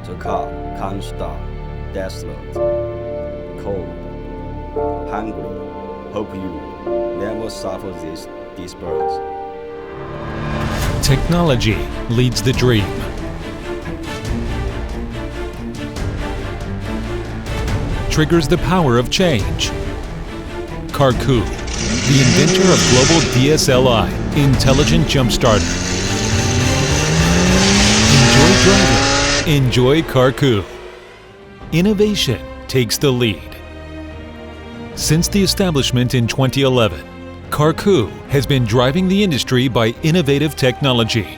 The car comes down, desolate, cold, hungry. Hope you never suffer these birds. Technology leads the dream. Triggers the power of change. CARKU, the inventor of global DSLI, intelligent jump starter. Enjoy driving. Enjoy CARKU. Innovation takes the lead. Since the establishment in 2011, CARKU has been driving the industry by innovative technology.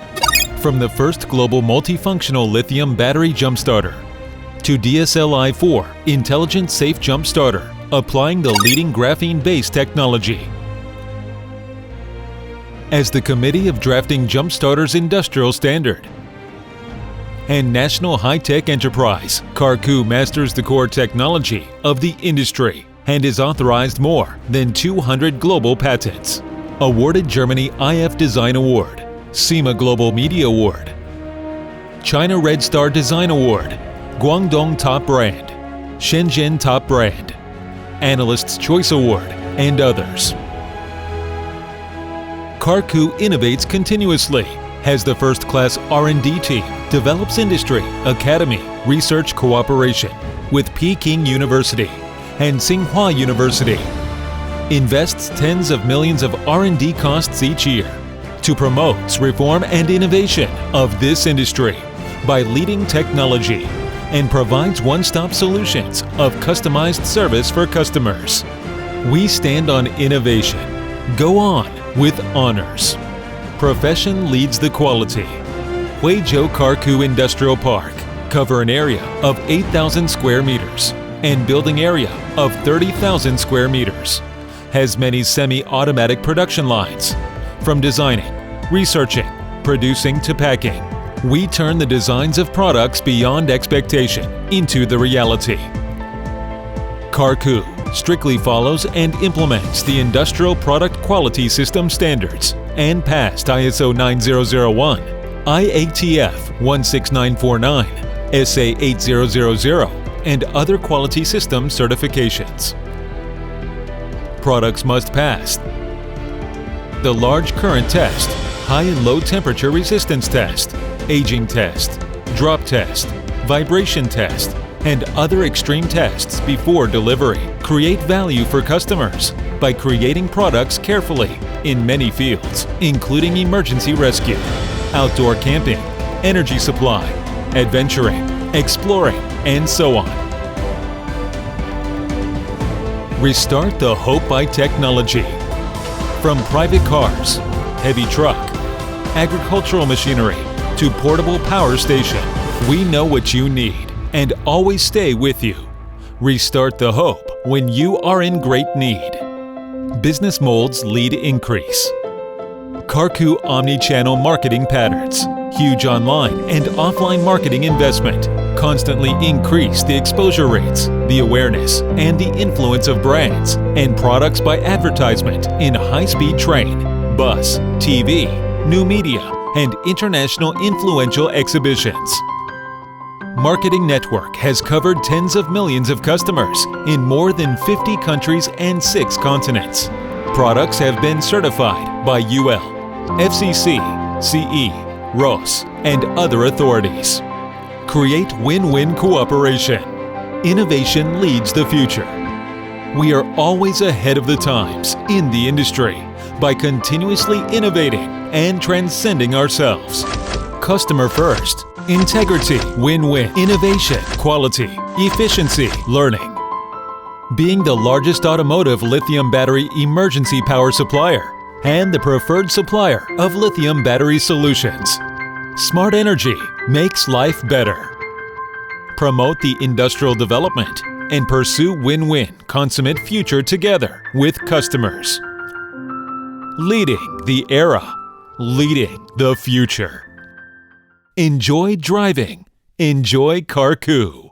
From the first global multifunctional lithium battery jump starter to DSLI-4 intelligent safe jump starter, applying the leading graphene-based technology. As the Committee of Drafting Jump Starters Industrial Standard and National High-Tech Enterprise, CARKU masters the core technology of the industry and is authorized more than 200 global patents. Awarded Germany IF Design Award, SEMA Global Media Award, China Red Star Design Award, Guangdong Top Brand, Shenzhen Top Brand, Analyst's Choice Award, and others. CARKU innovates continuously, has the first-class R&D team, develops industry, academy, research cooperation with Peking University and Tsinghua University, invests tens of millions of R&D costs each year to promote reform and innovation of this industry by leading technology and provides one-stop solutions of customized service for customers. We stand on innovation. Go on with honors. Profession leads the quality. Huizhou CARKU Industrial Park cover an area of 8,000 square meters and building area of 30,000 square meters. Has many semi-automatic production lines. From designing, researching, producing to packing, we turn the designs of products beyond expectation into the reality. CARKU strictly follows and implements the Industrial Product Quality System standards and passed ISO 9001, IATF 16949, SA 8000, and other quality system certifications. Products must pass the large current test, high and low temperature resistance test, aging test, drop test, vibration test, and other extreme tests before delivery. Create value for customers by creating products carefully in many fields, including emergency rescue, outdoor camping, energy supply, adventuring, exploring, and so on. Restart the hope by technology. From private cars, heavy truck, agricultural machinery, to portable power station, we know what you need and always stay with you. Restart the hope when you are in great need. Business molds lead increase. CARKU omni-channel marketing patterns, huge online and offline marketing investment, constantly increase the exposure rates, the awareness, and the influence of brands and products by advertisement in high-speed train, bus, TV, new media, and international influential exhibitions. Marketing Network has covered tens of millions of customers in more than 50 countries and 6 continents. Products have been certified by UL, FCC, CE, ROS, and other authorities. Create win-win cooperation. Innovation leads the future. We are always ahead of the times in the industry by continuously innovating and transcending ourselves. Customer first, integrity, win-win, innovation, quality, efficiency, learning. Being the largest automotive lithium battery emergency power supplier and the preferred supplier of lithium battery solutions. Smart energy makes life better. Promote the industrial development and pursue win-win consummate future together with customers. Leading the era, leading the future. Enjoy driving. Enjoy CARKU.